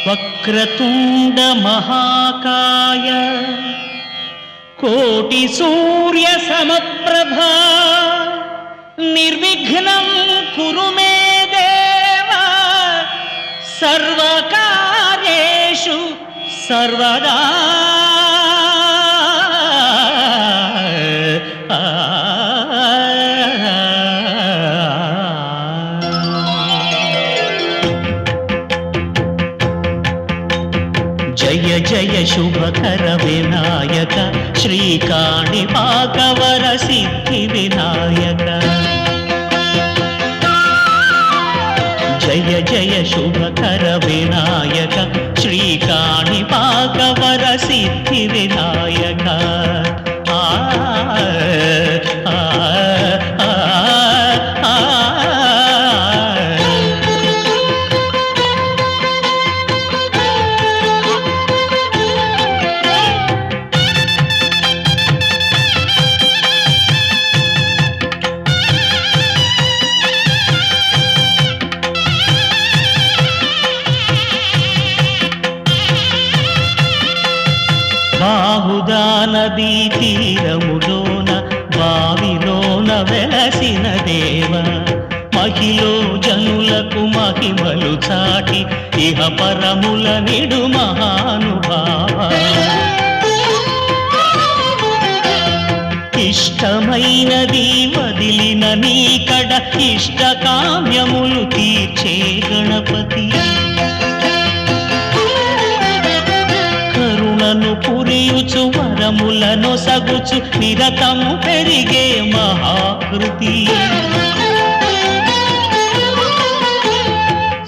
వక్రతుండ మహాకాయ కోటి సూర్య సమప్రభా నిర్విఘ్నం కురు మే దేవ సర్వకార్యేషు సర్వదా. జయ జయ శుభకర వినాయక శ్రీకాణిపాకవర సిద్ధి వినాయక. జయ జయ శుభకర వినాయక శ్రీకాణిపాకవర సిద్ధి వినాయక. బాహుదా నదీ తీరములోన బావిలోన వెలసిన దేవ మహిలో జనులకు మహిమలు చాటి ఇహ పరముల నిడు మహానుభావ. ఇష్టమైనది వదిలిన నీకడ ఇష్ట కామ్యములు తీర్చే గణపతి. కరుణను పురియుచు వరములను సగుచు నిరతము పెరిగే మహాకృతి.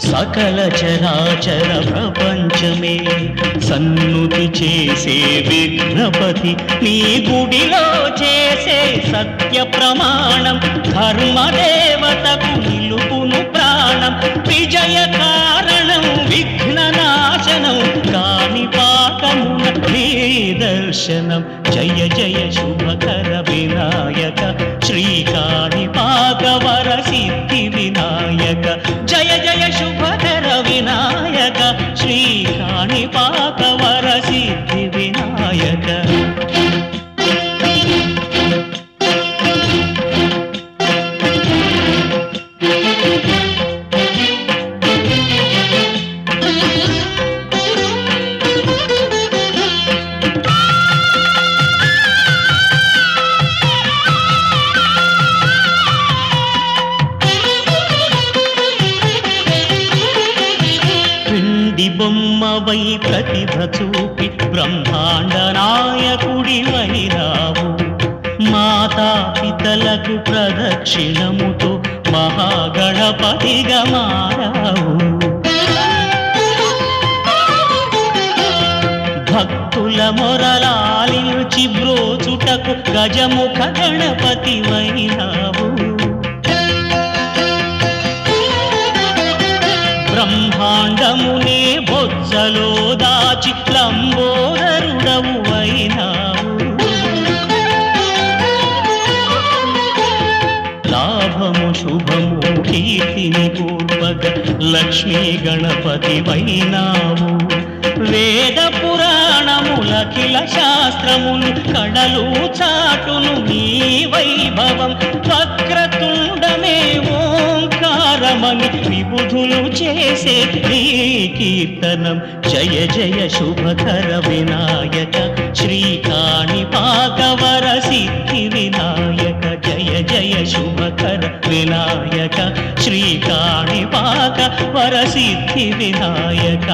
సకల చరాచర ప్రపంచమే సన్నుతి చేసే విఘ్నపతి. నీ గుడిలో చేసే సత్య ప్రమాణం ధర్మదేవతకు నిలుపును ప్రాణం. విజయ కారణం విఘ్న నాశనం కాణిపాకమున నీ దర్శనం. జయ జయ శుభకర వినాయక శ్రీకాణిపాకవర సిద్ధి వినాయక. జయ జయ శుభకర వినాయక శ్రీకాణిపాకవర సిద్ధి వినాయక. బొమ్మవై ప్రతిభ చూపి బ్రహ్మాండ నాయకుడివైనావు. మాతా పితలకు ప్రదక్షిణముతో మహాగణపతిగా మారావు. భక్తుల మొరలాలించి బ్రోచుటకు గజముఖ గణపతివైనావు. బ్రహ్మాండమునే బొజ్జలో దాచి లంబోదరుడవు అయినావు. లాభము శుభము కీర్తిని పూర్వగ లక్ష్మీ గణపతి వైనావు. వేద పురాణములఖిల శాస్త్రములు కడలు చాటును నీ వైభవం. వక్రతుండమే ఓంకారమని విబుధులు చేసే నీ కీర్తనం. జయ జయ శుభకర వినాయక శ్రీకాణిపాకవర సిద్ధి వినాయక. జయ జయ శుభకర వినాయక శ్రీకాణిపాకవర సిద్ధి వినాయక.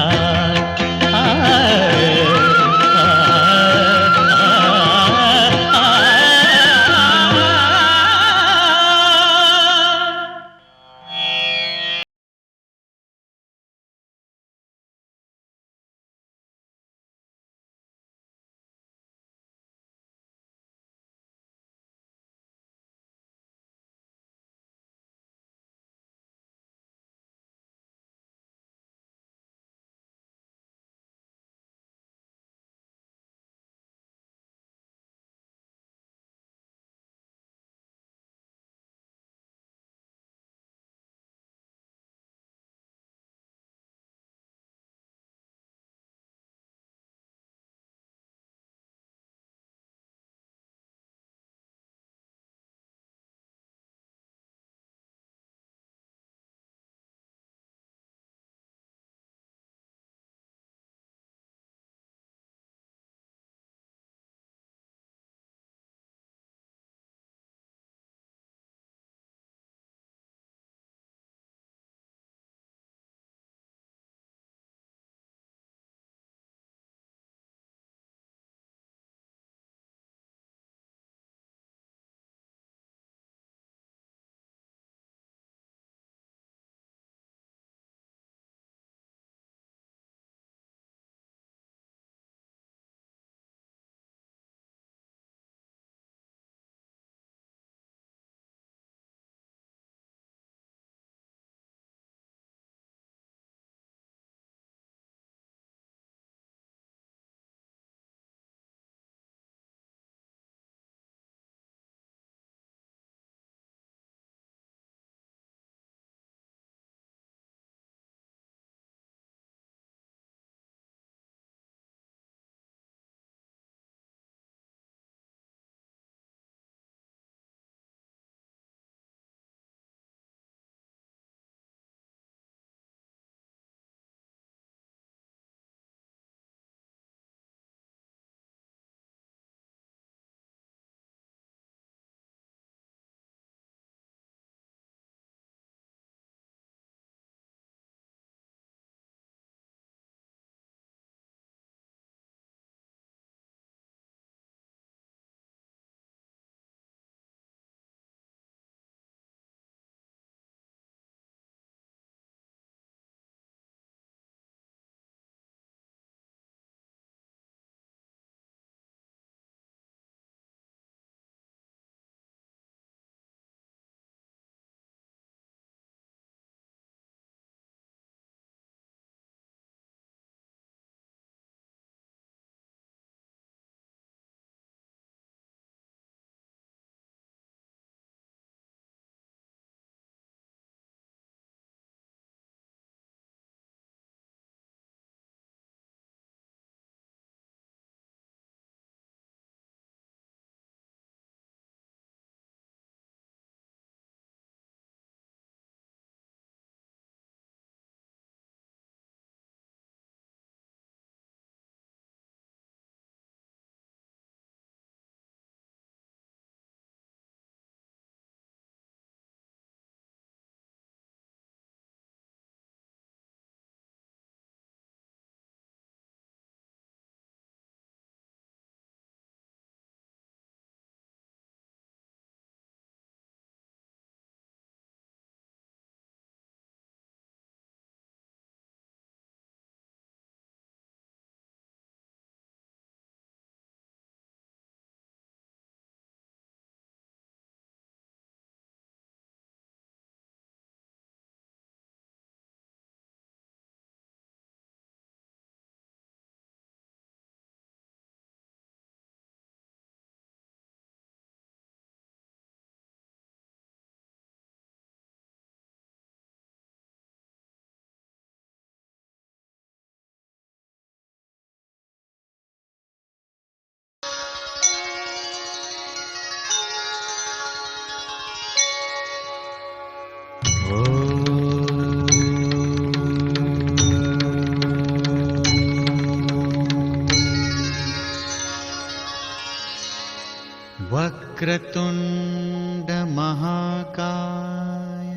वक्रतुण्ड महाकाय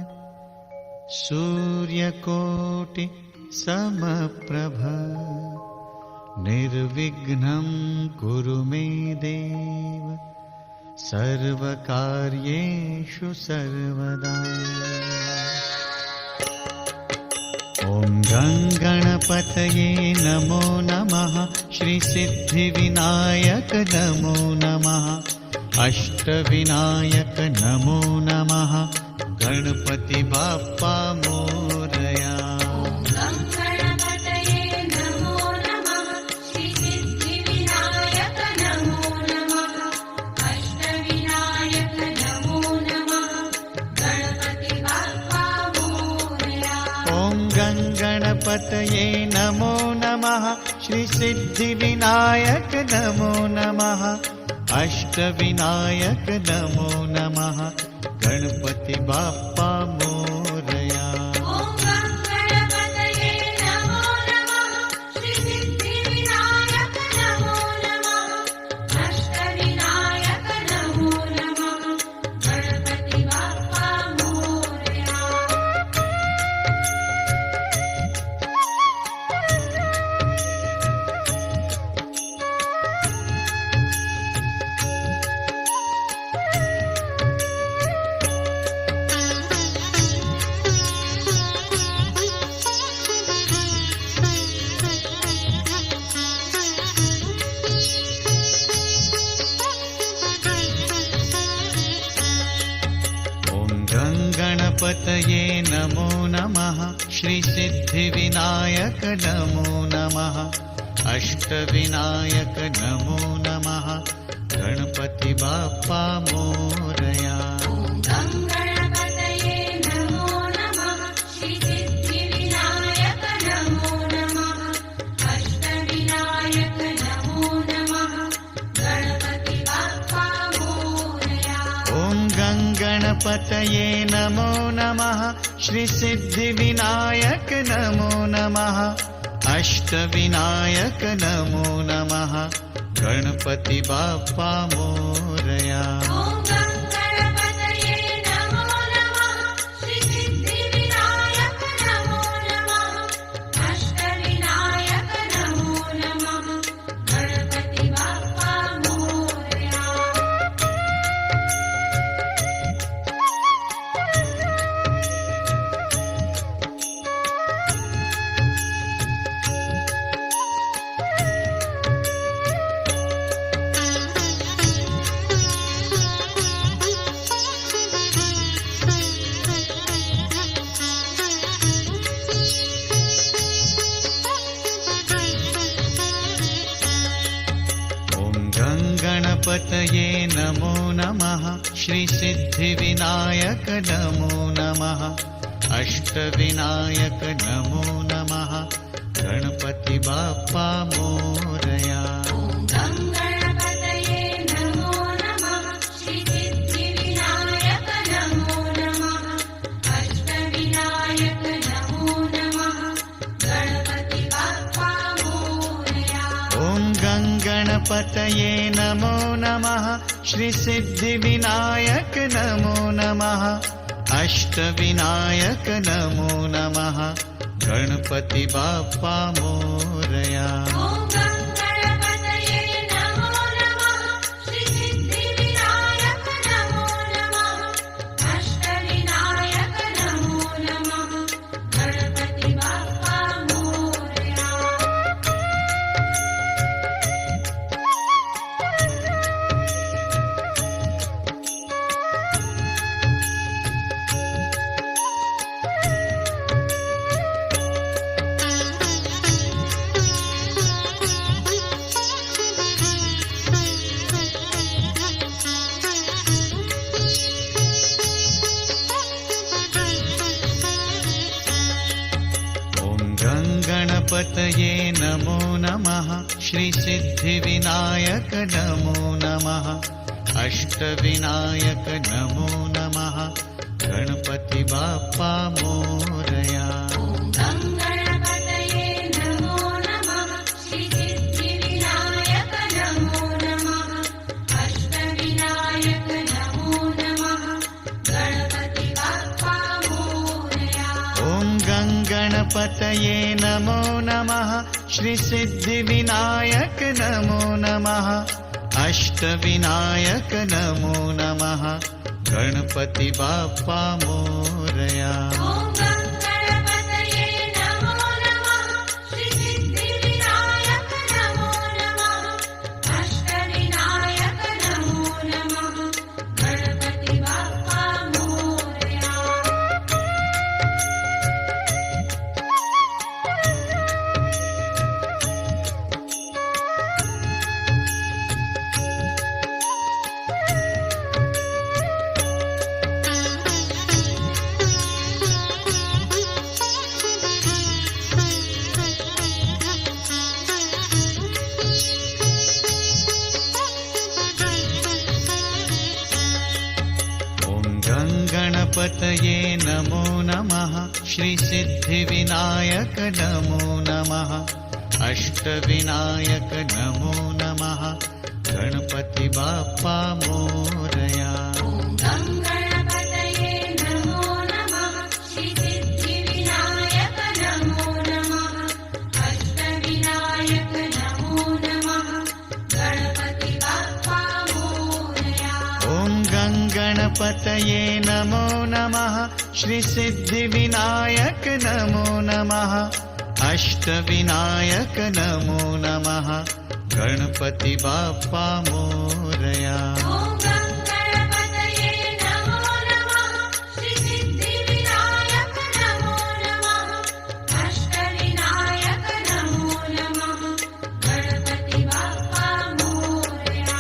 सूर्यकोटि समप्रभ निर्विघ्नं कुरु मे देव सर्वकार्येषु सर्वदा। ॐ गणपतये नमो नमः श्री सिद्धिविनायक नमो नमः अष्टविनायक नमो नमः गणपति बाप्पा मोरया। गणपतये नमो नमः श्री सिद्धिविनायक नमो नमः अष्टविनायक नमो नमः गणपति बाप्पा मोरया। गणपतये नमो नमः श्री सिद्धिविनायक नमो नमः अष्टविनायक नमो नमः गणपति बाप्पा मोरया। गणपतये नमो नमः श्री सिद्धिविनायक नमो नमः अष्टविनायक नमो नमः गणपति बाप्पा मोरया। गणपतये नमो नमः श्री सिद्धिविनायक नमो नमः अष्टविनायक नमो नमः गणपति बाप्पा मोरया। गणपतये नमो नमः श्री सिद्धिविनायक नमो नमः अष्टविनायक नमो नमः गणपति बाप्पा मोरया। गणपतये नमो नमः श्री सिद्धिविनायक नमो नमः अष्टविनायक नमो नमः गणपति बाप्पा मोरया। गणपतये गणपतये नमो नमः श्रीसिद्धिविनायक नमो नमः अष्टविनायक नमो नमः गणपति बाप्पा मोरया। ॐ गणपतये नमो नमः श्रीसिद्धिविनायक नमो नमः अष्टविनायक नमो नमः गणपति बाप्पा मोरया। गणपतये नमो नमः श्रीसिद्धिविनायक नमो नमः अष्टविनायक नमो नमः गणपति बाप्पा मोरया। ॐ गणपतये नमो नमः श्रीसिद्धिविनायक नमो नमः अष्टविनायक नमो नमः गणपति बाप्पा मोरया। ॐ गणपतये नमो नमः श्रीसिद्धिविनायक नमो नमः अष्टविनायक नमो नमः गणपति बाप्पा मोरया। ॐ गणपतये नमो नमः श्रीसिद्धिविनायक नमो नमः अष्टविनायक नमो नमः गणपति बाप्पा मोरया।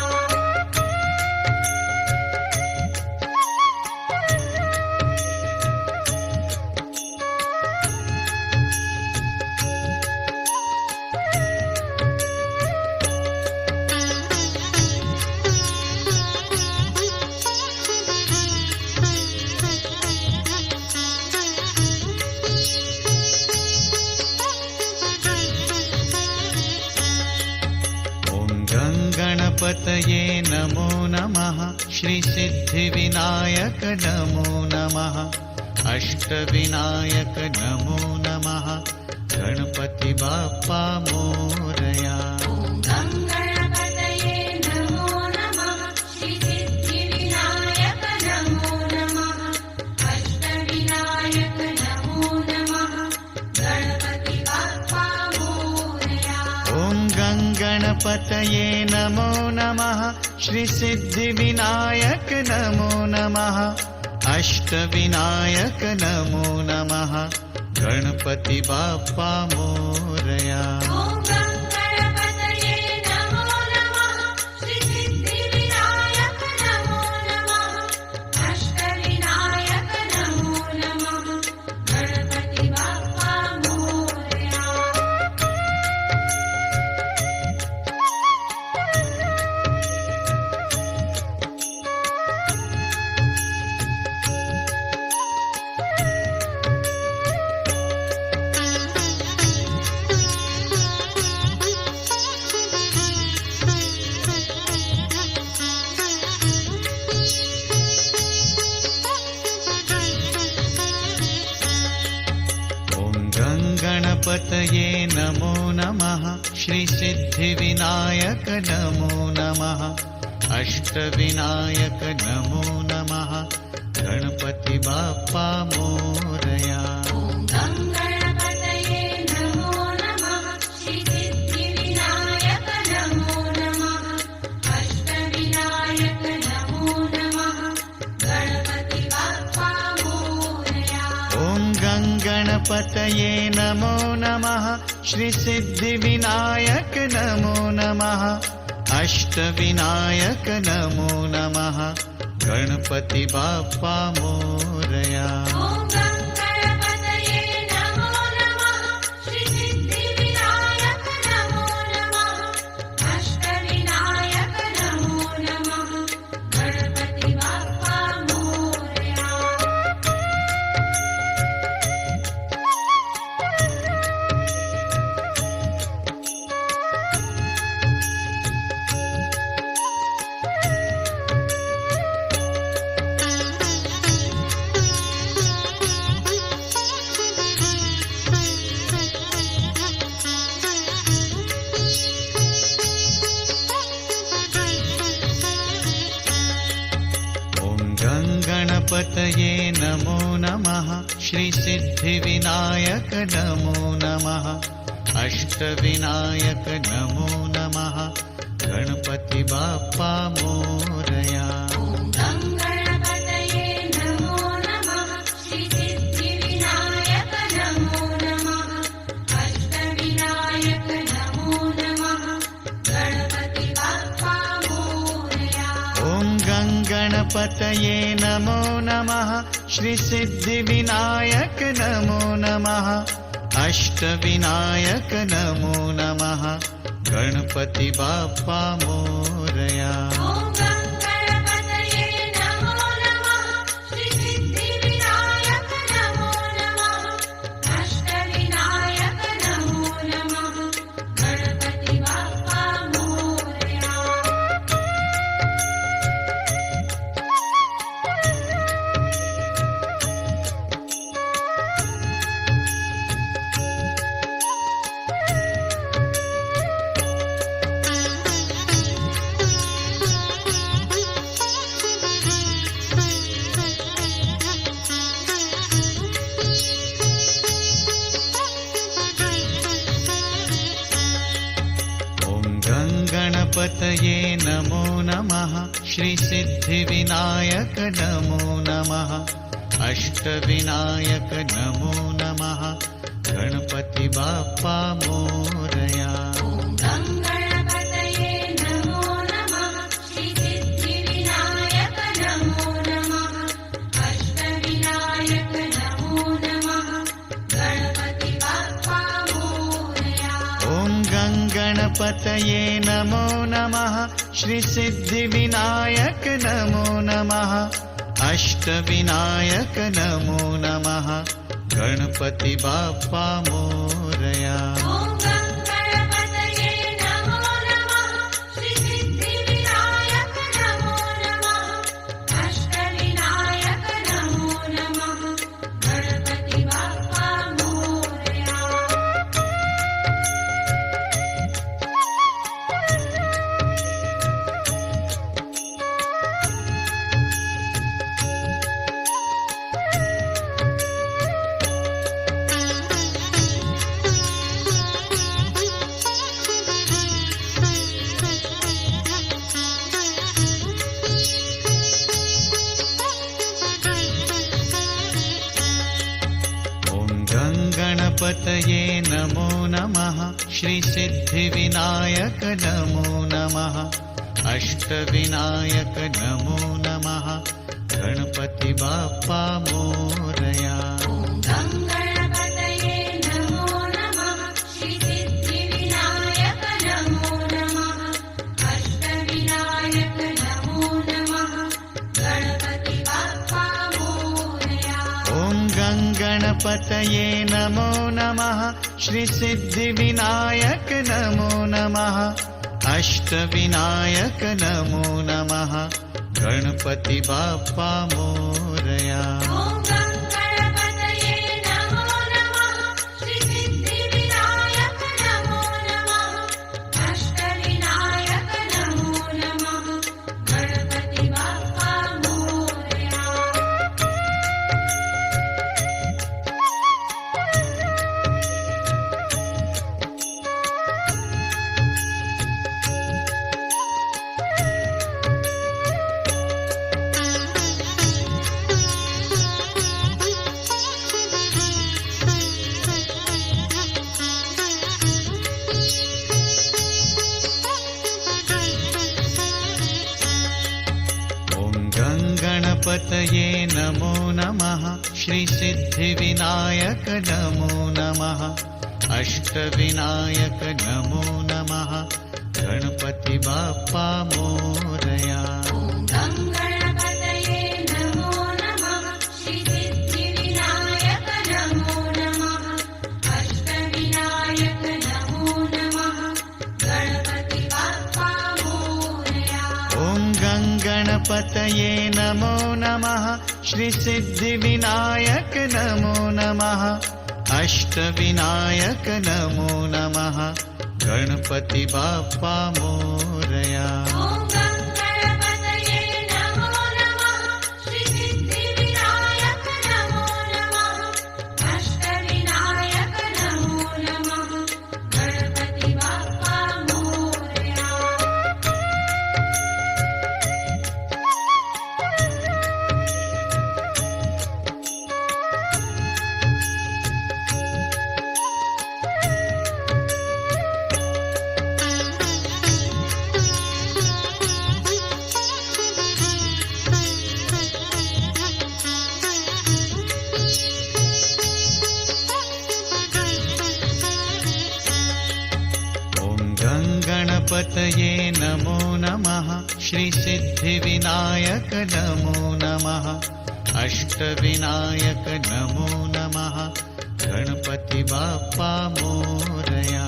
गणपतये नमो नमः श्रीसिद्धिविनायक नमो नमः अष्टविनायक नमो नमः गणपति बाप्पा मोरया। ॐ गणपतये नमो नमः श्रीसिद्धिविनायक नमो नमः अष्टविनायक नमो नमः गणपति बाप्पा मोरया। ॐ गणपतये नमो नमः श्रीसिद्धिविनायक नमो नमः अष्टविनायक नमो नमः गणपति बाप्पा मोरया। ॐ गणपतये नमो नमः श्रीसिद्धिविनायक नमो नमः अष्टविनायक नमो नमः गणपति बाप्पा मोरया। गणपतये नमो नमः श्रीसिद्धिविनायक नमो नमः अष्टविनायक नमो नमः गणपति बाप्पा मोरया। ॐ गणपतये नमो नमः श्रीसिद्धिविनायक नमो नमः अष्टविनायक नमो नमः गणपति बाप्पा मोरया। ॐ गणपतये नमो नमः श्रीसिद्धिविनायक नमो नमः अष्टविनायक नमो नमः गणपति बाप्पा मोरया। ॐ गणपतये नमो नमः श्रीसिद्धिविनायक नमो नमः अष्टविनायक नमो नमः गणपति बाप्पा मोरया। गणपतये नमो नमः श्रीसिद्धिविनायक नमो नमः अष्टविनायक नमो नमः गणपति बाप्पा मोरया गं गणपतये नमो नमः श्रीसिद्धिविनायक नमो नमः अष्टविनायक नमो नमः गणपति बाप्पा मोरया ॐ गं गणपतये नमो नमः श्रीसिद्धिविनायक नमो नमः अष्टविनायक नमो नमः गणपति बाप्पा मोरया ॐ गं गणपतये नमो नमः श्रीसिद्धिविनायक नमो नमः अष्टविनायक नमो नमः गणपति बाप्पा मोरया गणपतये नमो नमः श्रीसिद्धिविनायक नमो नमः अष्टविनायक नमो नमः गणपति बाप्पा मोरया गं गणपतये नमो नमः श्रीसिद्धिविनायक नमो नमः अष्टविनायक नमो नमः गणपति बाप्पा मोरया ॐ गं गणपतये नमो नमः श्रीसिद्धिविनायक नमो नमः अष्टविनायक नमो नमः गणपति बाप्पा मोरया ॐ गं गणपतये नमो नमः श्रीसिद्धिविनायक नमो नमः अष्टविनायक नमो नमः गणपति बाप्पा मोरया ॐ गं गणपतये नमो नमः श्रीसिद्धिविनायक नमो नमः अष्टविनायक नमो नमः गणपति बाप्पा मोरया गं गणपतये नमो नमः श्रीसिद्धिविनायक नमो नमः अष्टविनायक नमो नमः गणपति बाप्पा मोरया ॐ गं गणपतये नमो नमः श्रीसिद्धिविनायक नमो नमः अष्टविनायक नमो नमः गणपति बाप्पा मोरया ॐ गं गणपतये नमो नमः श्रीसिद्धिविनायक नमो नमः अष्टविनायक नमो नमः गणपति बाप्पा मोरया गणपतये नमो नमः श्रीसिद्धिविनायक नमो नमः अष्टविनायक नमो नमः गणपति बाप्पा मोरया गं गणपतये नमो नमः श्रीसिद्धिविनायक नमो नमः अष्टविनायक नमो नमः गणपति बाप्पा मोरया ॐ गं गणपतये नमो नमः श्रीसिद्धिविनायक नमो नमः अष्टविनायक नमो नमः गणपति बाप्पा मोरया ॐ गं गणपतये नमो नमः श्रीसिद्धिविनायक गङ्गणपतये नमो नमः श्रीसिद्धिविनायक नमो नमः अष्टविनायक नमो नमः गणपति बाप्पा मोरया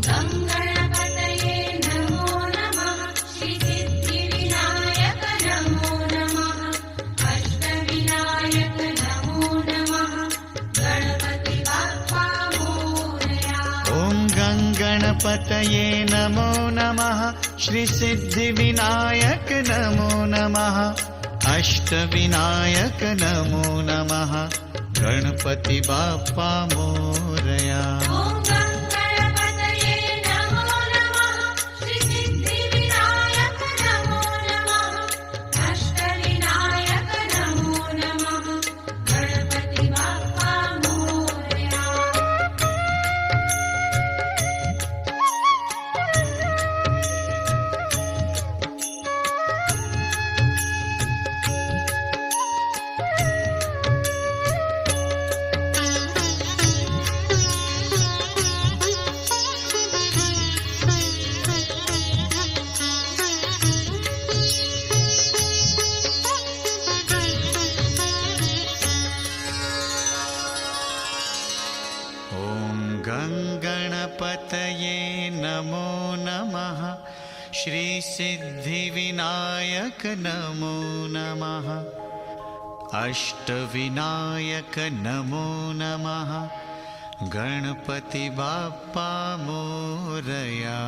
गङ्गणपतये नमो नमः श्रीसिद्धिविनायक नमो नमः अष्टविनायक नमो नमः गणपति बाप्पा मोरया ॐ गङ्गणपतये नमो नमः श्रीसिद्धिविनायक नमो नमः अष्टविनायक नमो नमः गणपति बाप्पा मोरया ॐ गङ्गणपतये नमो नमः श्रीसिद्धिविनायक नमो नमः अष्टविनायक नमो नमः गणपति बाप्पा मोरया ॐ गङ्गणपतये नमो नमः श्रीसिद्धिविनायक नमो नमः अष्टविनायक नमो नमः गणपति बाप्पा मोरया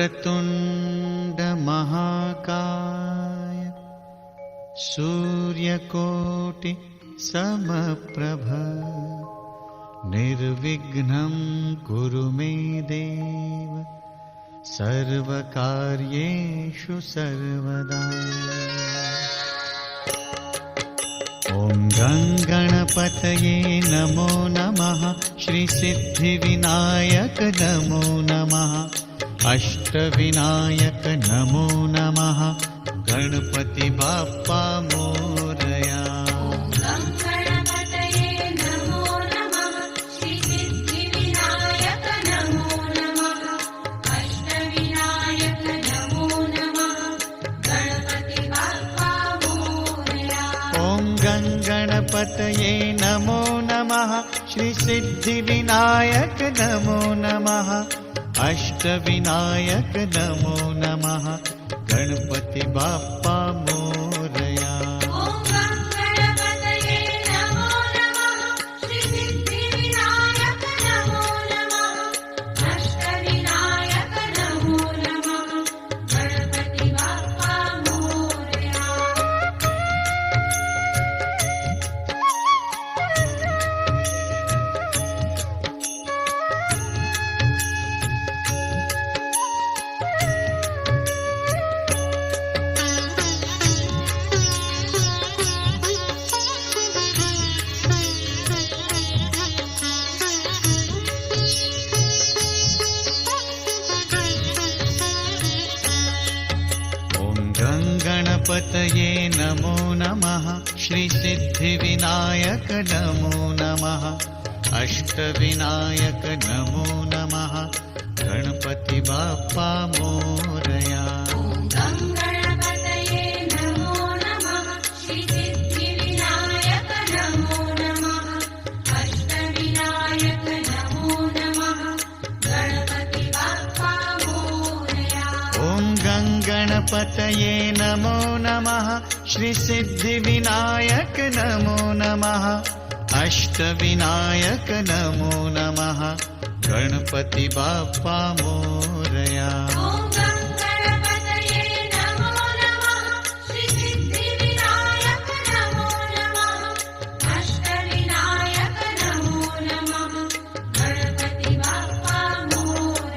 क्रतुण्ड महाकाय सूर्यकोटि समप्रभ निर्विघ्नं कुरु मे देव सर्वकार्येषु सर्वदा ॐ गङ्गणपतये नमो नमः श्रीसिद्धिविनायक नमो नमः अष्टविनायक नमो नमः गणपति बाप्पा मोरया गङ्गणपतये नमो नमः श्रीसिद्धिविनायक नमो नमः अष्टविनायक नमो नमः गणपति बाप्पा मोरया ॐ गङ्गणपतये नमो नमः श्रीसिद्धिविनायक नमो नमः अष्टविनायक नमो नमः गणपति बाप्पा मोरया ॐ गङ्गणपतये नमो नमः श्रीसिद्धिविनायक नमो नमः अष्टविनायक नमो नमः गणपति बाप्पा मोरया गणपतये नमो नमः श्रीसिद्धिविनायक नमो नमः अष्टविनायक नमो नमः गणपति बाप्पा मोरया गङ्गणपतये नमो नमः श्रीसिद्धिविनायक नमो नमः अष्टविनायक नमो नमः गणपति बाप्पा मोरया ॐ गङ्गणपतये नमो नमः श्रीसिद्धिविनायक नमो नमः अष्टविनायक नमो नमः गणपति बाप्पा मोरया ॐ गङ्गणपतये नमो नमः श्रीसिद्धिविनायक नमो नमः अष्टविनायक नमो नमः गणपति बाप्पा मोरया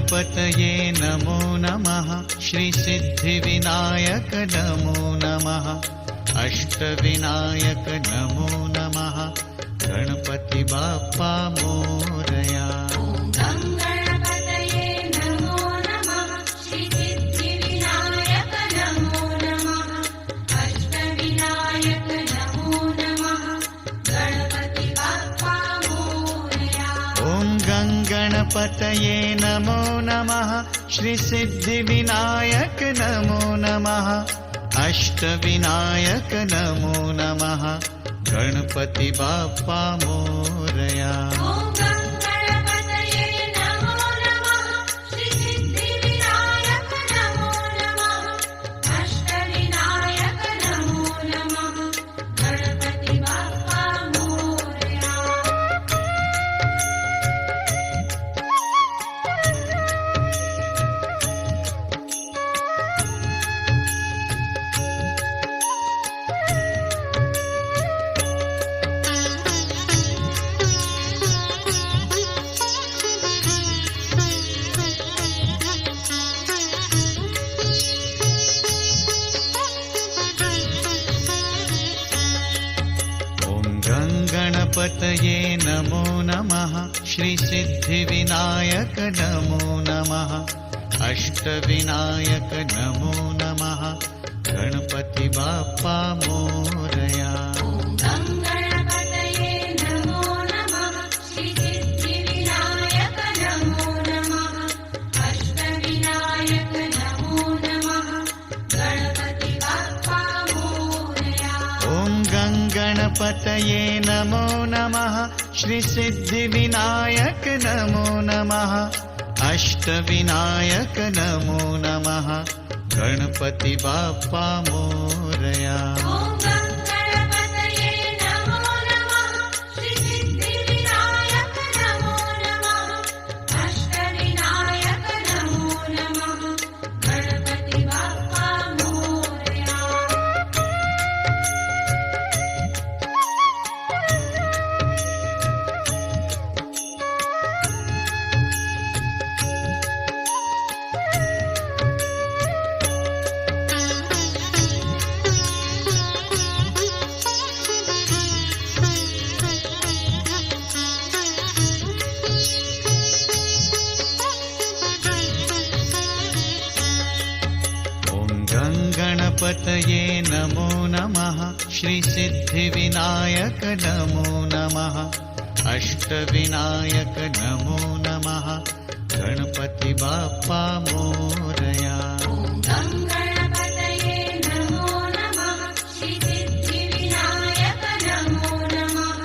गणपतये नमो नमः श्रीसिद्धिविनायक नमो नमः अष्टविनायक नमो नमः गणपति बाप्पा मोरया। गं गणपतये नमो नमः श्रीसिद्धिविनायक नमो नमः अष्टविनायक नमो नमः गणपति बाप्पा मोरया। ॐ गं गणपतये नमो नमः श्रीसिद्धिविनायक नमो नमः अष्टविनायक नमो नमः गणपति बाप्पा मोरया। ॐ गं गणपतये नमो नमः श्रीसिद्धिविनायक नमो नमः अष्टविनायक नमो नमः गणपति बाप्पा मोरया। गणपतये नमो नमः श्रीसिद्धिविनायक नमो नमः अष्टविनायक नमो नमः गणपति बाप्पा मोरया। गं गणपतये नमो नमः श्रीसिद्धिविनायक नमो नमः अष्टविनायक नमो नमः गणपति बाप्पा मोरया। ॐ गं गणपतये नमो नमः श्रीसिद्धिविनायक नमो नमः अष्टविनायक नमो नमः गणपति बाप्पा मोरया। ॐ गं गणपतये नमो नमः श्रीसिद्धिविनायक नमो नमः अष्टविनायक नमो नमः गणपति बाप्पा मोरया। गणपतये नमो नमः श्रीसिद्धिविनायक नमो नमः अष्टविनायक नमो नमः गणपति बाप्पा मोरया। गं गणपतये नमो नमः श्रीसिद्धिविनायक नमो नमः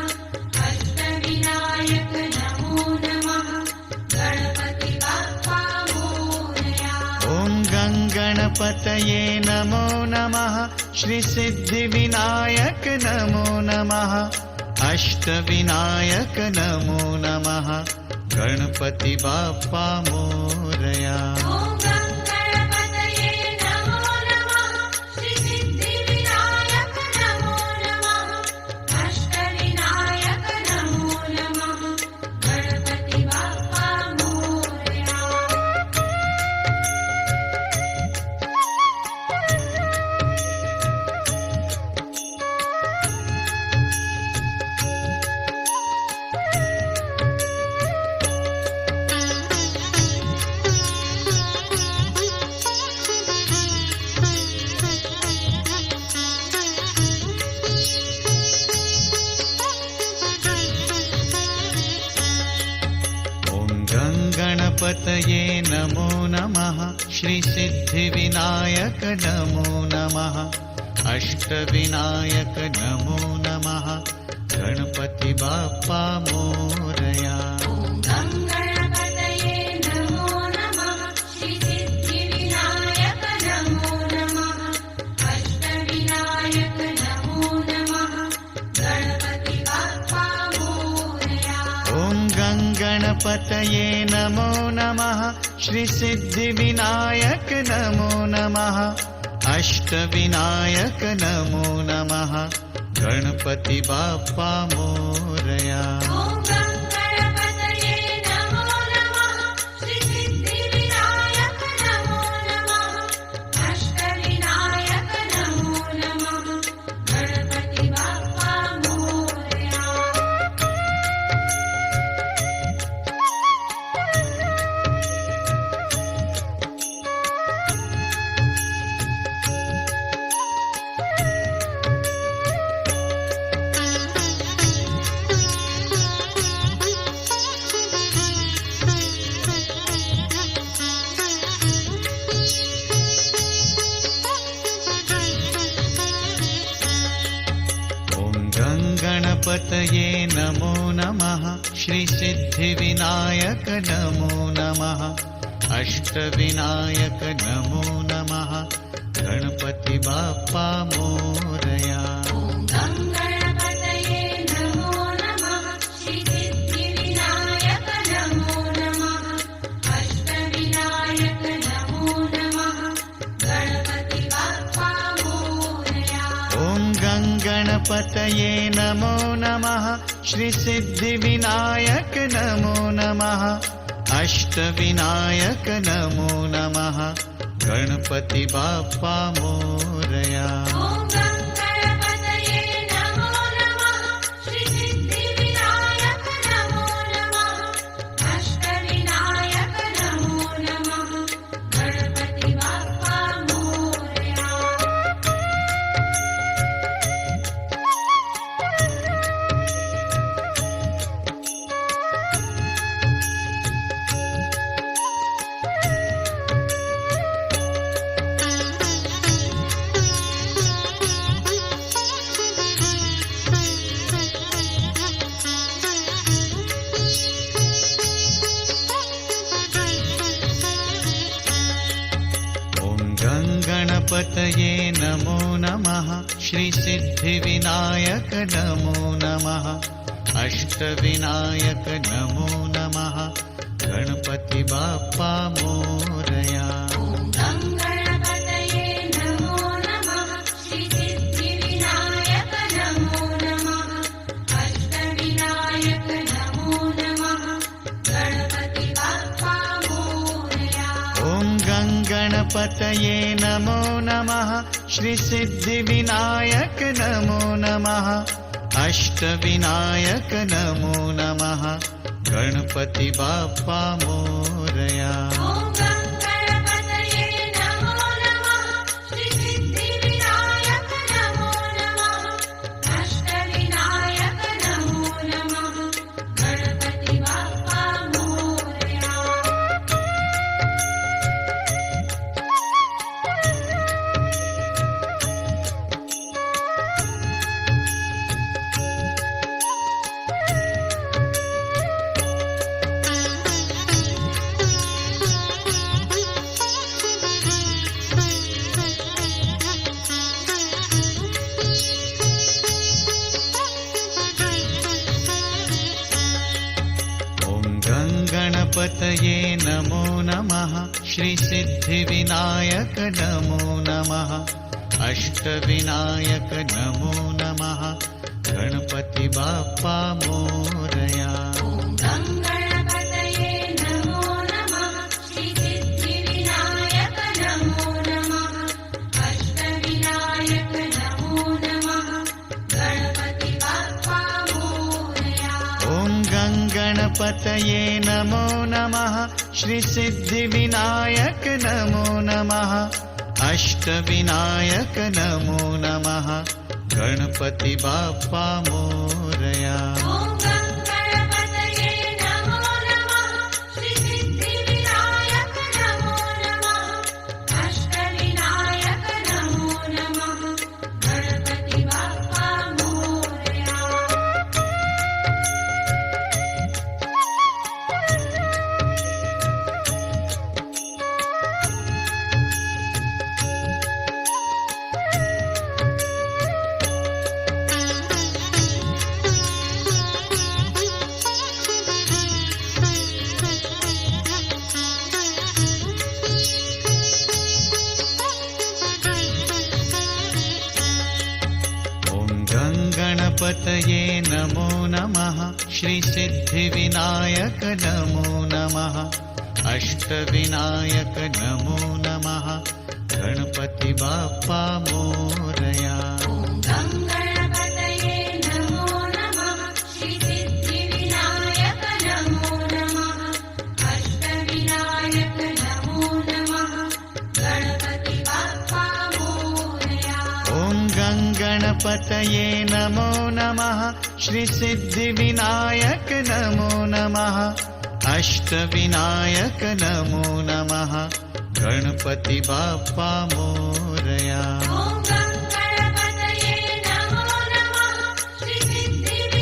अष्टविनायक नमो नमः गणपति बाप्पा मोरया। ॐ गं गणपतये नमो नमः श्रीसिद्धिविनायक नमो नमः अष्टविनायक नमो नमः गणपति बाप्पा मोरया। ॐ गं गणपतये नमो नमः श्रीसिद्धिविनायक नमो नमः अष्टविनायक नमो नमः गणपति बाप्पा मोरया। गणपतये नमो नमः श्रीसिद्धिविनायक नमो नमः अष्टविनायक नमो नमः गणपति बाप्पा मोरया। गं गणपतये नमो नमः श्रीसिद्धिविनायक नमो नमः अष्टविनायक नमो नमः गणपति बाप्पा मोरया। ॐ गं गणपतये नमो नमः श्रीसिद्धिविनायक नमो नमः अष्टविनायक नमो नमः गणपति बाप्पा मोरया। ॐ गं गणपतये नमो नमः श्रीसिद्धिविनायक गणपतये नमो नमः श्रीसिद्धिविनायक नमो नमः अष्टविनायक नमो नमः गणपति बाप्पा मोरया। ॐ गं गणपतये नमो नमः श्रीसिद्धिविनायक नमो नमः अष्टविनायक नमो नमः गणपति बाप्पा मोरया। ॐ गं गणपतये नमो नमः श्रीसिद्धिविनायक नमो नमः अष्टविनायक नमो नमः गणपति बाप्पा मोरया। ॐ गं गणपतये नमो नमः श्रीसिद्धिविनायक नमो नमः अष्टविनायक नमो नमः गणपति बाप्पा मोरया। गणपतये नमो नमः श्रीसिद्धिविनायक नमो नमः अष्टविनायक नमो नमः गणपति बाप्पा मोरया। ॐ गं गणपतये नमो नमः श्रीसिद्धिविनायक नमो नमः अष्टविनायक नमो नमः गणपति बाप्पा मोरया। ॐ गं गणपतये नमो नमः श्रीसिद्धिविनायक नमो नमः अष्टविनायक नमो नमः गणपति बाप्पा मोरया। ॐ गं गणपतये नमो नमः श्रीसिद्धिविनायक नमो नमः अष्टविनायक नमो नमः गणपति बाप्पा मोरया। गणपतये नमो नमः श्रीसिद्धिविनायक नमो नमः अष्टविनायक नमो नमः गणपति बाप्पा मोरया। ॐ गं गणपतये नमो नमः श्रीसिद्धिविनायक नमो नमः अष्टविनायक नमो नमः गणपति बाप्पा मोरया। ॐ गं गणपतये नमो नमः श्रीसिद्धिविनायक नमो नमः अष्टविनायक नमो नमः गणपति बाप्पा मोरया। ॐ गं गणपतये नमो नमः श्रीसिद्धिविनायक नमो नमः अष्टविनायक नमो नमः गणपति बाप्पा मोरया। गणपतये नमो नमः श्रीसिद्धिविनायक नमो नमः अष्टविनायक नमो नमः गणपति बाप्पा मोरया। ॐ गं गणपतये नमो नमः श्रीसिद्धिविनायक नमो नमः अष्टविनायक नमो नमः गणपति बाप्पा मोरया। ॐ गं गणपतये नमो नमः श्रीसिद्धिविनायक नमो नमः अष्टविनायक नमो नमः गणपति बाप्पा मोरया। ॐ गं गणपतये नमो नमः श्रीसिद्धिविनायक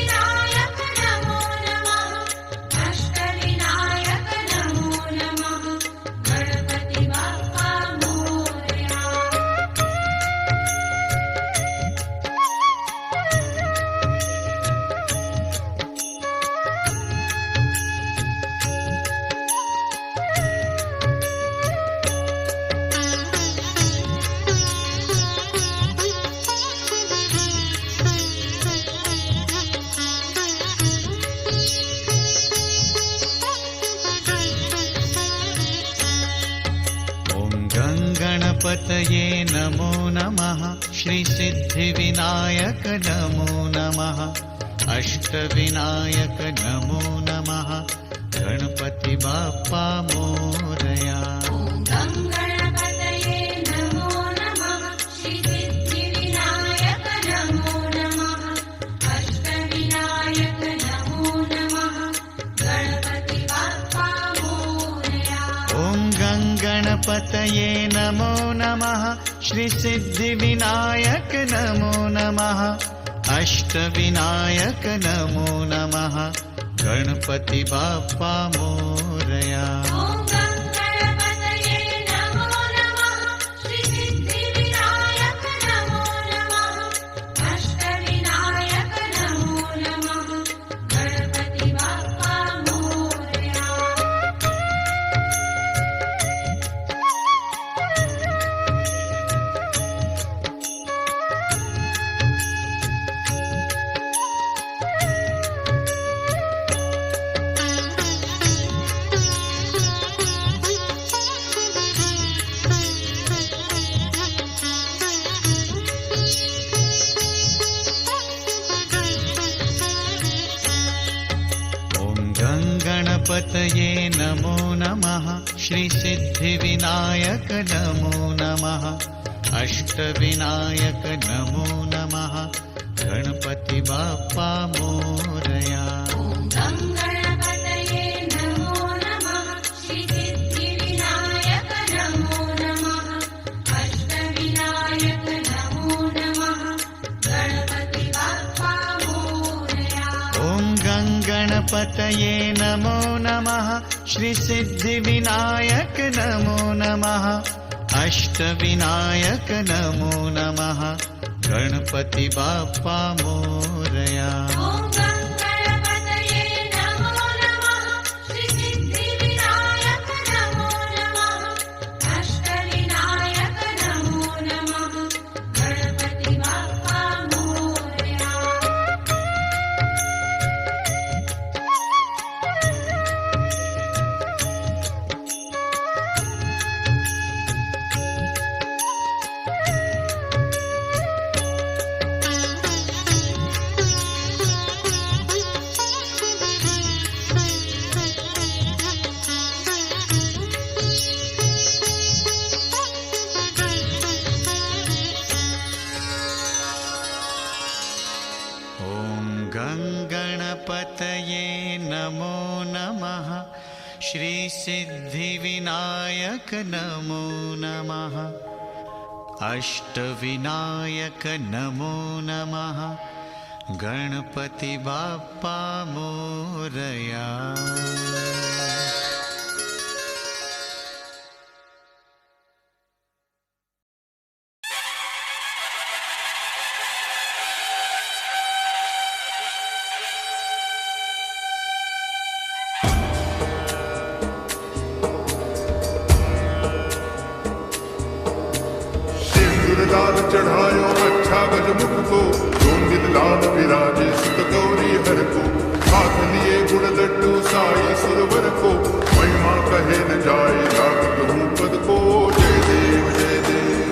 गणपतये नमो नमः श्रीसिद्धिविनायक नमो नमः अष्टविनायक नमो नमः गणपति बाप्पा मोरया। ॐ गं गणपतये नमो नमः श्रीसिद्धिविनायक नमो नमः अष्टविनायक नमो नमः गणपति बाप्पा मोरया। ॐ गं गणपतये नमो नमः श्रीसिद्धिविनायक नमो नमः अष्टविनायक नमो नमः गणपति बाप्पा मोरया। ॐ गं गणपतये नमो नमः श्रीसिद्धिविनायक नमो नमः अष्टविनायक नमो नमः गणपति बाप्पा मोरया। गणपतये नमो नमः श्रीसिद्धिविनायक नमो नमः अष्टविनायक नमो नमः गणपति बाप्पा मोरया। ॐ गं गणपतये नमो नमः श्रीसिद्धिविनायक नमो नमः अष्टविनायक नमो नमः गणपति बाप्पा मोरया। ॐ गं गणपतये नमो नमः श्रीसिद्धिविनायक नमो नमः अष्टविनायक नमो नमः गणपति बाप्पा मोरया। ॐ गं गणपतये नमो नमः श्रीसिद्धिविनायक नमो नमः अष्टविनायक नमो नमः गणपति बाप्पा मोरया। गणपतये नमो नमः श्रीसिद्धिविनायक नमो नमः अष्टविनायक नमो नमः गणपति बाप्पा मोरया। लाल चढ़ायो अच्छा गजमुख को जोंदिल लाल विराजे सुत गौरी हर को हाथ लिए गुण लड्डू साई सुरवर को महिमा कहे न जाए लागत हूँ पद को। जय देव जय देव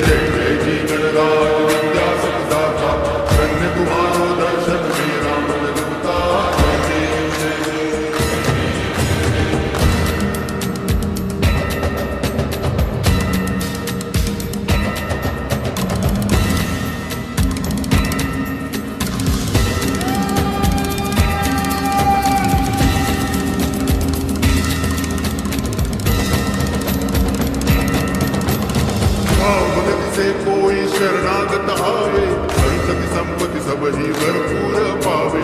जय जय जी गणराज विद्या सतदाता धन्य तुम्हारो दर्शन मेरा मन लगता। जय देव जय देव से कोई शरणागत आवे संतति संपत्ति सब ही भरपूर पावे।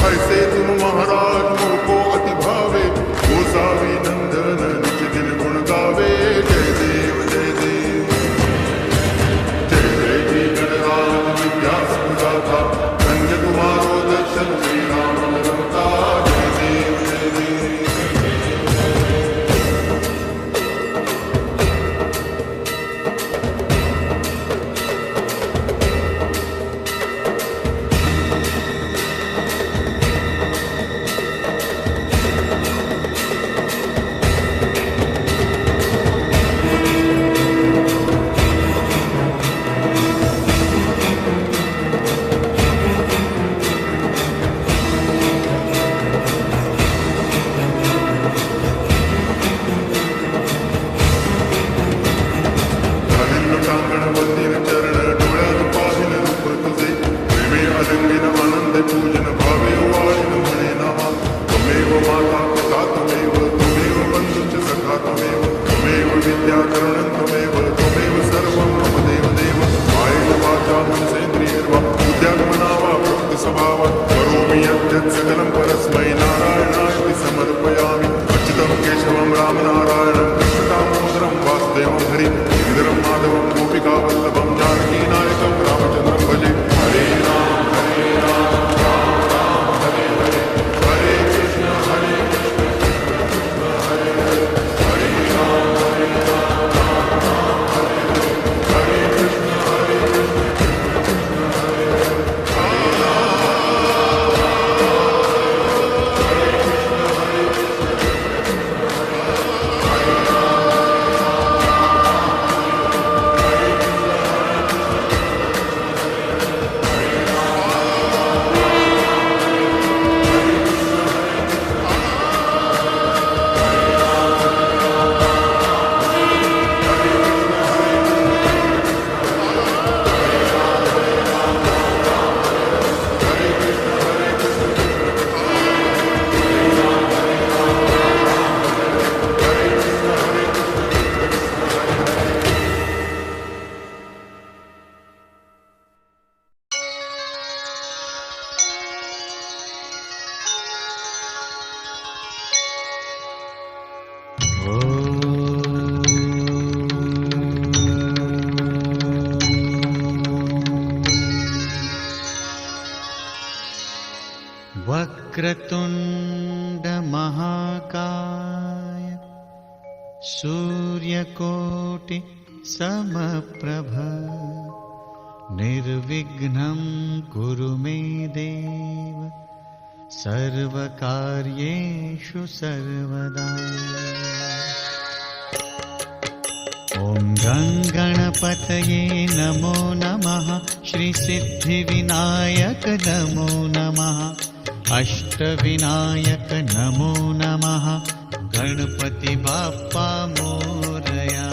ऐसे तुम महाराज मोको अति भावे गोसावी नंदन निज दिल गुण गावे। जय देव जय देव जय जय जी गणराज विद्या सुदाता धन्य तुम्हारो दर्शन श्री राम रमता। जय देव जय देव करोमि यद्यत् सकलं परस्मै नारायणाय समर्पयामि अच्युतं केशवं रामनारायणं कृष्णदामोदरं वासुदेवं हरि गिरिधरं माधवं गोपिकावल्लभं जानकीनायकं रामचन्द्रं भजे हरे राम राम राम हरे हरे हरे कृष्ण हरे कृष्ण कृष्ण हरे हरे हरे राम राम राम हरे हरे हरे कृष्ण हरे कृष्ण कृष्ण हरे हरे वक्रतुण्डमहाकाय सूर्यकोटि समप्रभ निर्विघ्नं कुरु मे देव सर्वकार्येषु सर्वदा। ॐ गणपतये नमो नमः श्रीसिद्धिविनायक नमो नमः अष्टविनायक नमो नमः गणपति बाप्पा मोरया।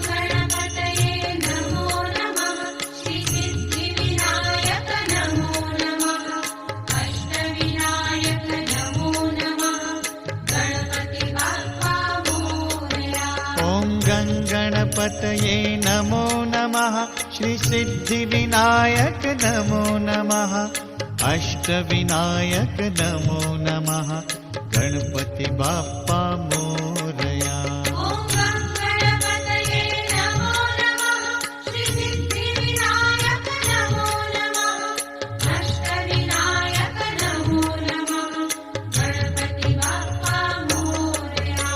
गणपतये नमो नमः श्रीसिद्धिविनायक नमो नमः अष्टविनायक नमो नमः गणपति बाप्पा मोरया। ॐ गणपतये नमो नमः श्रीसिद्धिविनायक नमो नमः अष्टविनायक नमो नमः गणपति बाप्पा मोरया। ॐ गणपतये नमो नमः श्रीसिद्धिविनायक नमो नमः अष्टविनायक नमो नमः गणपति बाप्पा मोरया।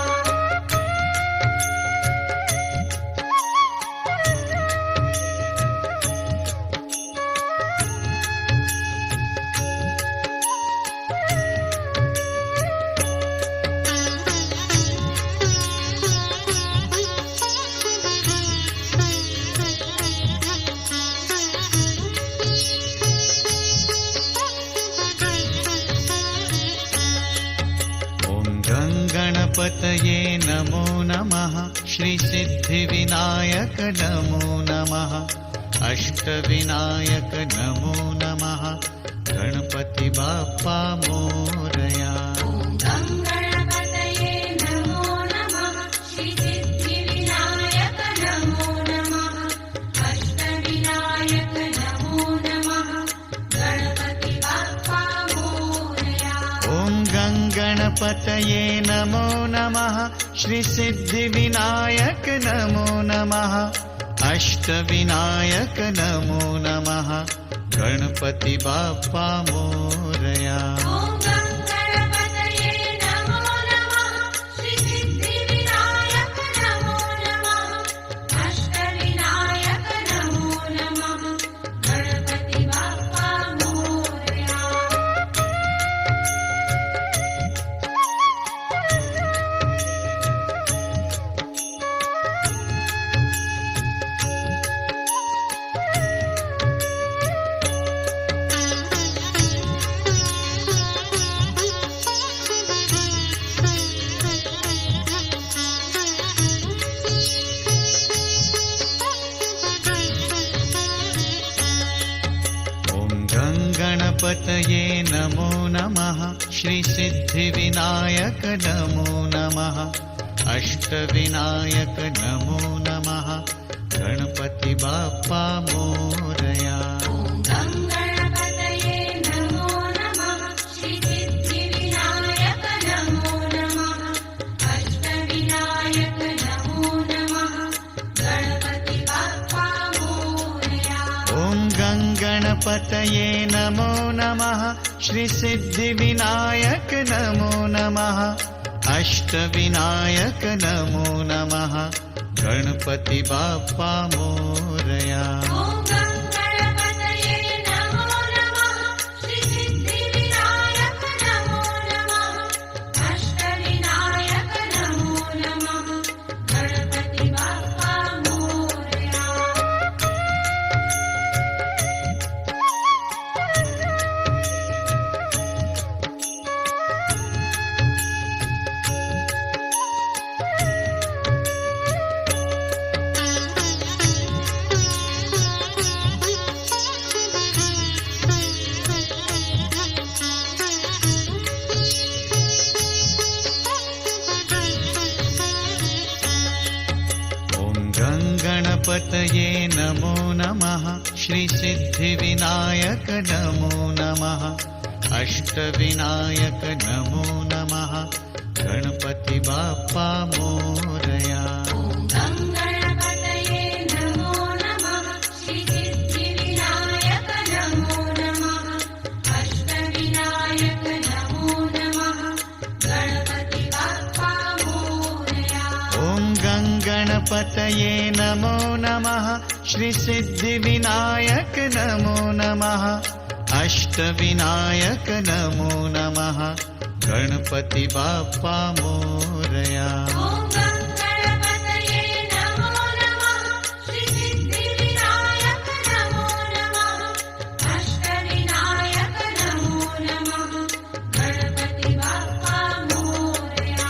गणपतये नमो नमः श्रीसिद्धिविनायक नमो नमः अष्टविनायक नमो नमः गणपति बाप्पा मोरया। गणपतये नमो नमः श्रीसिद्धिविनायक नमो नमः अष्टविनायक नमो नमः गणपति बाप्पा मोरया। ॐ गणपतये नमो नमः श्रीसिद्धिविनायक नमो नमः अष्टविनायक नमो नमः गणपति बाप्पा मोरया। ॐ गणपतये नमो नमः श्रीसिद्धिविनायक नमो नमः अष्टविनायक नमो नमः गणपति बाप्पा मोरया। गणपतये नमो नमः श्रीसिद्धिविनायक नमो नमः अष्टविनायक नमो नमः गणपति बाप्पा मोरया। गणपतये नमो नमः गणपतये नमो नमः श्रीसिद्धिविनायक नमो नमः अष्टविनायक नमो नमः गणपति बाप्पा मोरया। ॐ गणपतये नमो नमः श्रीसिद्धिविनायक नमो नमः अष्टविनायक नमो नमः गणपति बाप्पा मोरया। गणपतये नमो नमः श्रीसिद्धिविनायक नमो नमः अष्टविनायक नमो नमः गणपति बाप्पा मोरया। ॐ गणपतये नमो नमः श्रीसिद्धिविनायक नमो नमः अष्टविनायक नमो नमः गणपति बाप्पा मोरया। ॐ गणपतये नमो नमः श्रीसिद्धिविनायक नमो नमः अष्टविनायक नमो नमः गणपति बाप्पा मोरया। ॐ गणपतये नमो नमः श्रीसिद्धिविनायक नमो नमः अष्टविनायक नमो नमः गणपति बाप्पा मोरया।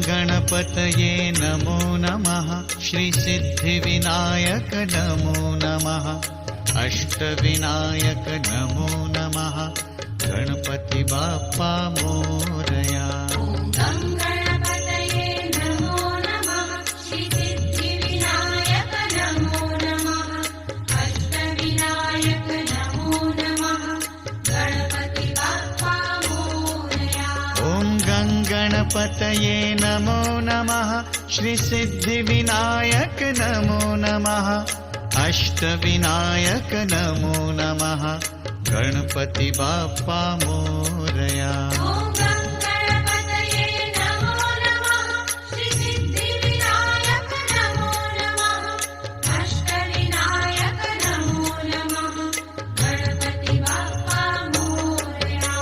गणपतये नमो नमः श्रीसिद्धिविनायक नमो नमः अष्टविनायक नमो नमः गणपति बाप्पा मोरया। ॐ गणपतये नमो नमः श्रीसिद्धिविनायक नमो नमः अष्टविनायक नमो नमः गणपति बाप्पा मोरया। ॐ गणपतये नमो नमः श्रीसिद्धिविनायक नमो नमः अष्टविनायक नमो नमः गणपति बाप्पा मोरया। ॐ गणपतये नमो नमः श्रीसिद्धिविनायक नमो नमः अष्टविनायक नमो नमः गणपति बाप्पा मोरया।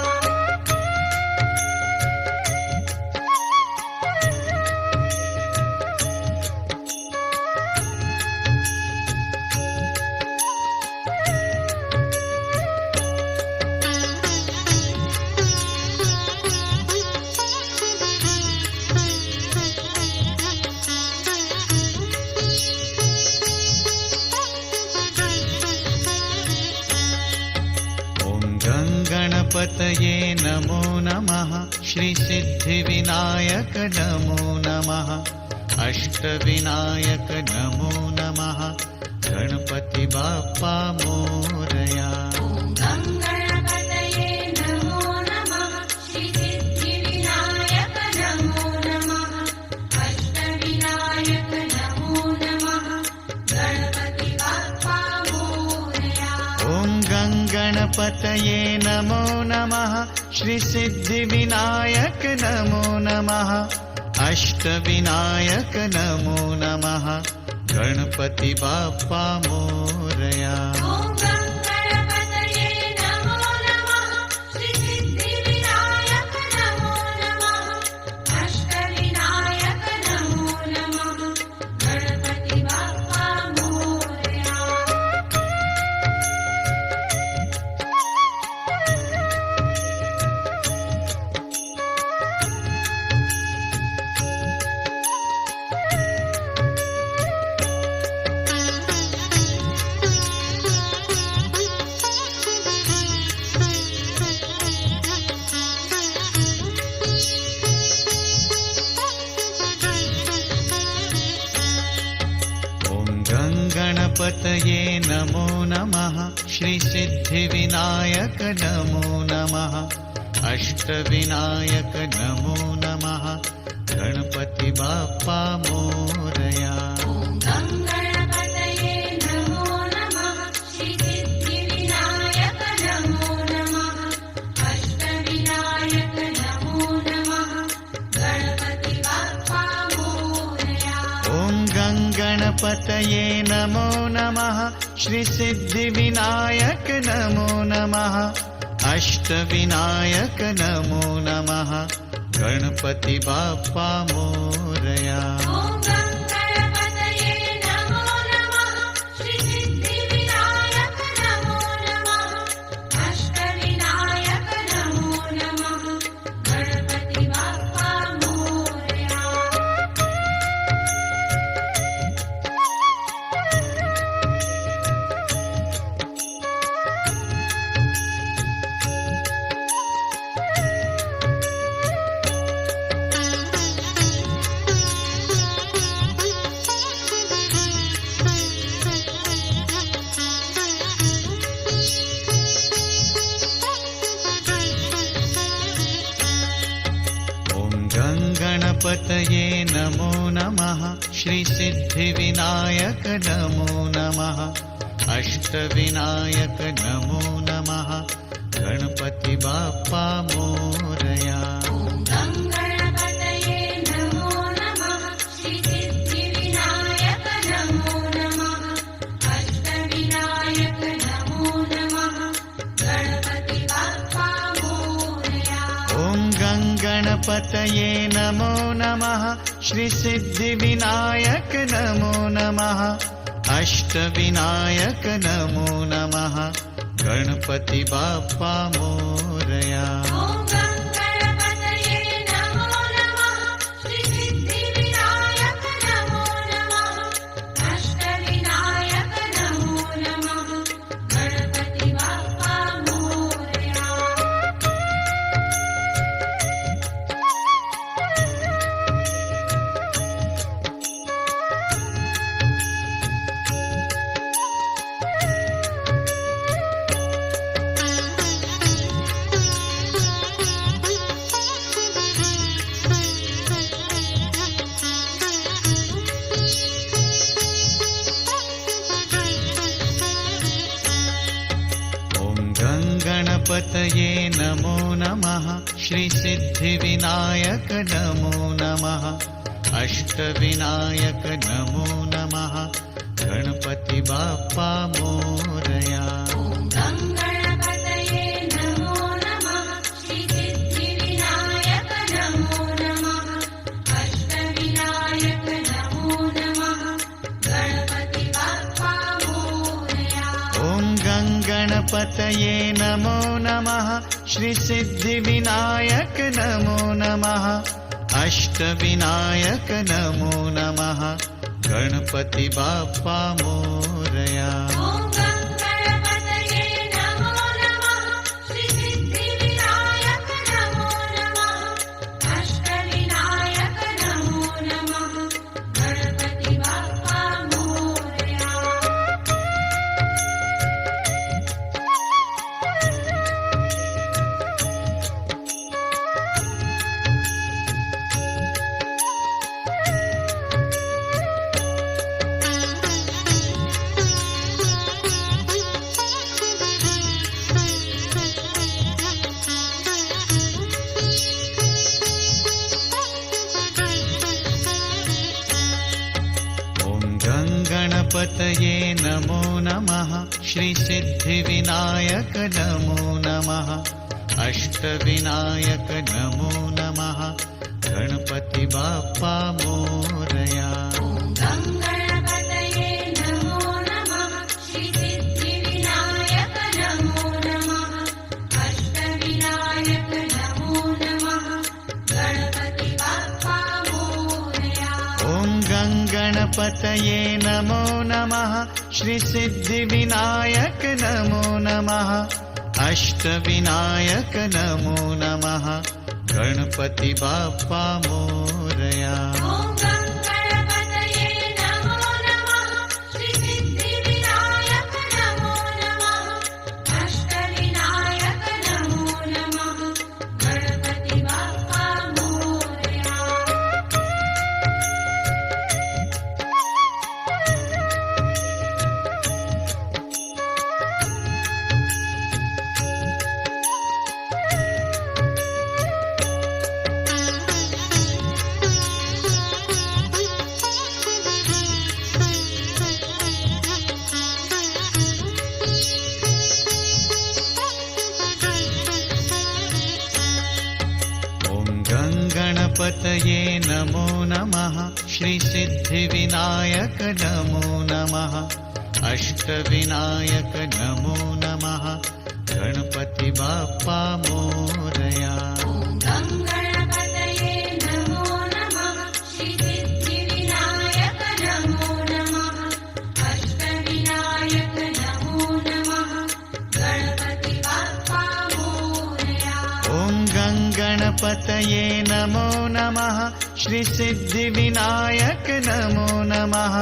गणपतये नमो नमः श्रीसिद्धिविनायक नमो नमः अष्टविनायक नमो नमः गणपति बाप्पा मोरया। ॐ गणपतये नमो नमः श्रीसिद्धिविनायक नमो नमः अष्टविनायक नमो नमः गणपति बाप्पा मोरया। ॐ गणपतये नमो नमः श्रीसिद्धिविनायक नमो नमः अष्टविनायक नमो नमः गणपति बाप्पा मोरया। ॐ गणपतये नमो नमः श्रीसिद्धिविनायक नमो नमः अष्टविनायक नमो नमः गणपति बाप्पा मोरया। गङ्गणपतये नमो नमः श्रीसिद्धिविनायक नमो नमः अष्टविनायक नमो नमः गणपति बाप्पा मोरया। ॐ गङ्गणपतये नमो नमः श्रीसिद्धिविनायक नमो नमः अष्टविनायक नमो नमः गणपति बाप्पा मोरया। ॐ गङ्गणपतये नमो नमः श्रीसिद्धिविनायक नमो नमः अष्टविनायक नमो नमः गणपति बाप्पा मोरया। ॐ गङ्गणपतये नमो नमः श्रीसिद्धिविनायक नमो नमः अष्टविनायक नमो नमः गणपति बाप्पा मोरया। गणपतये नमो नमः श्रीसिद्धिविनायक नमो नमः अष्टविनायक नमो नमः गणपति बाप्पा मोरया। ॐ गङ्गणपतये नमो नमः श्रीसिद्धिविनायक नमो नमः अष्टविनायक नमो नमः गणपति बाप्पा मोरया। ॐ गङ्गणपतये नमो नमः श्रीसिद्धिविनायक नमो नमः अष्टविनायक नमो नमः गणपति बाप्पा मोरया। ॐ गङ्गणपतये नमो नमः श्रीसिद्धिविनायक नमो नमः अष्टविनायक नमो नमः गणपति बाप्पा मोरया। गणपतये नमो नमः श्रीसिद्धिविनायक नमो नमः अष्टविनायक नमो नमः गणपति बाप्पा मोरया। ॐ गङ्गणपतये नमो नमः श्रीसिद्धिविनायक नमो नमः अष्टविनायक नमो नमः गणपति बाप्पा मोरया। ॐ गङ्गणपतये नमो नमः श्रीसिद्धिविनायक नमो नमः अष्टविनायक नमो नमः गणपति बाप्पा मोरया। ॐ गङ्गणपतये नमो नमः श्रीसिद्धिविनायक नमो नमः अष्टविनायक नमो नमः गणपति बाप्पा मोरया। गणपतये नमो नमः श्रीसिद्धिविनायक नमो नमः अष्टविनायक नमो नमः गणपति बाप्पा मोरया। ॐ गङ्गणपतये नमो नमः श्रीसिद्धिविनायक नमो नमः अष्टविनायक नमो नमः गणपति बाप्पा मोरया। ॐ गङ्गणपतये नमो नमः श्रीसिद्धिविनायक नमो नमः अष्टविनायक नमो नमः गणपति बाप्पा मोरया। ॐ गङ्गणपतये नमो नमः श्रीसिद्धिविनायक गणपतये नमो नमः श्रीसिद्धिविनायक नमो नमः अष्टविनायक नमो नमः गणपति बाप्पा मोरया। ॐ गं गणपतये नमो नमः श्रीसिद्धिविनायक नमो नमः अष्टविनायक नमो नमः गणपति बाप्पा मोरया। ॐ गं गणपतये नमो नमः श्रीसिद्धिविनायक नमो नमः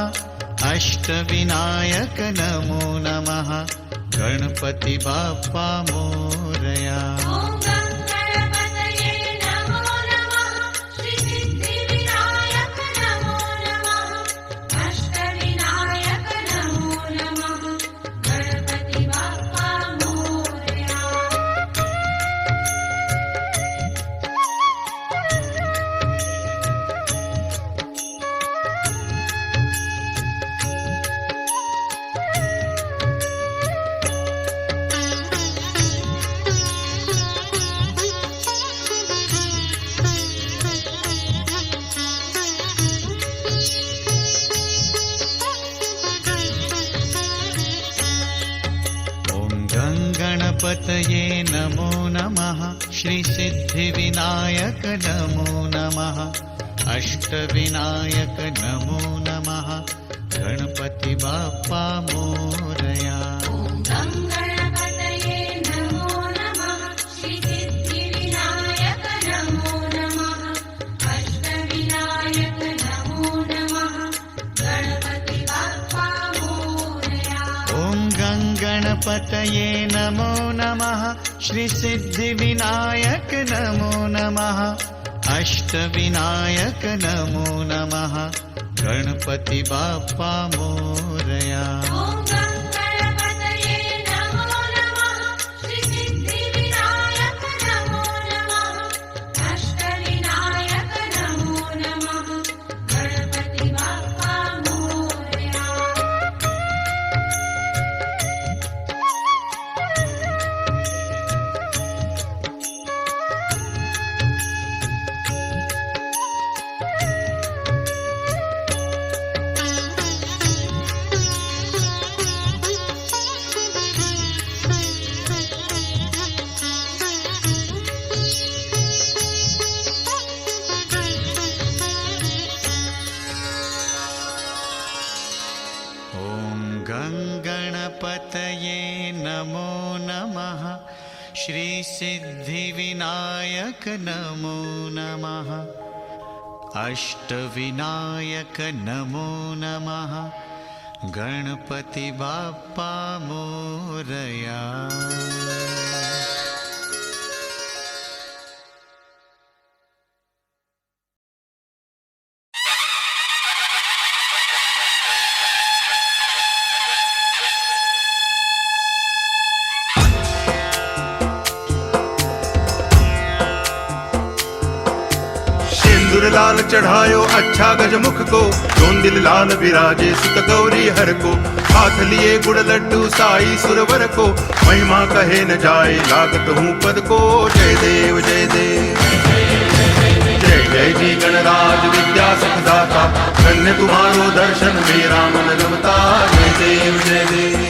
अष्टविनायक नमो नमः गणपति बाप्पा मोरया। ॐ गं गणपतये नमो नमः श्रीसिद्धिविनायक नमो नमः अष्टविनायक नमो नमः गणपति बाप्पा मोरया। गणपतये नमो नमः श्रीसिद्धिविनायक नमो नमः अष्टविनायक नमो नमः गणपति बाप्पा मोरया। ॐ गं गणपतये नमो नमः श्रीसिद्धिविनायक नमो नमः अष्टविनायक नमो नमः गणपति बाप्पा मोरया। ॐ गं गणपतये नमो नमः श्रीसिद्धिविनायक नमो नमः अष्टविनायक नमो नमः गणपति बाप्पा मोरया। ॐ गं गणपतये नमो नमः श्रीसिद्धिविनायक नमो नमः अष्टविनायक नमो नमः गणपति बाप्पा मोरया। गणपतये नमो नमः श्रीसिद्धिविनायक नमो नमः अष्टविनायक नमो नमः गणपति बाप्पा मोरया। लाल चढ़ायो अच्छा गजमुख को, जोन दिल लाल विराजे सुत गौरी हर को। हाथ लिए गुड़ लड्डू साई सुरवर को, महिमा कहे न जाए लागत हूँ पद को। जय देव जय देव जय जय जी गणराज विद्या सुखदाता, धन्य तुम्हारो दर्शन मेरा मन रमता। जय देव जय देव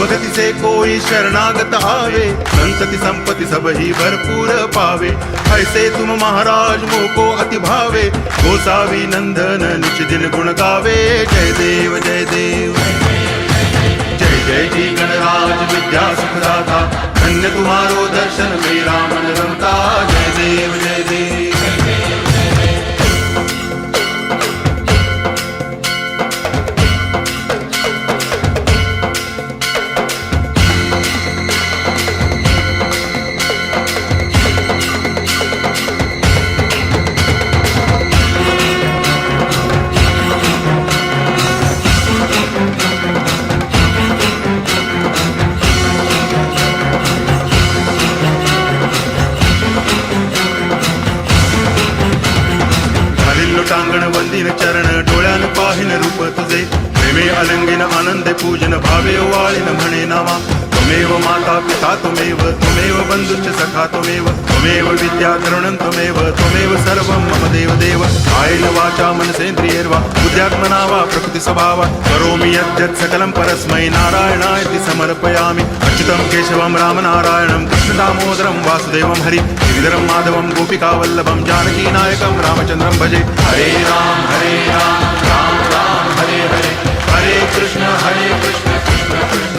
भगति से कोई शरणागत आवे, संतति संपत्ति सब ही भरपूर पावे। ऐसे तुम महाराज मोह को अति भावे, गोसावी नंदन निच दिन गुण गावे। जय देव जय देव जय जय जी गणराज विद्या सुखदाता, धन्य तुम्हारो दर्शन मेरा मन रमता। जय देव जय देव त्वमेव माता पिता त्वमेव बन्धुश्च सखा त्वमेव विद्या तरुणं त्वमेव सर्वं मम देव कायेन वाचा मनसेन्द्रियैर्वा बुद्ध्यात्मना वा प्रकृतिस्वभावात् करोमि यद्यत् सकलं परस्मै नारायणाय समर्पयामि अच्युतं केशवं रामनारायणं कृष्णदामोदरं वासुदेवं हरि गिरिधरं माधवं गोपिकावल्लभं जानकीनायकं रामचन्द्रं भजे हरे राम राम राम हरे हरे हरे कृष्ण कृष्ण कृष्ण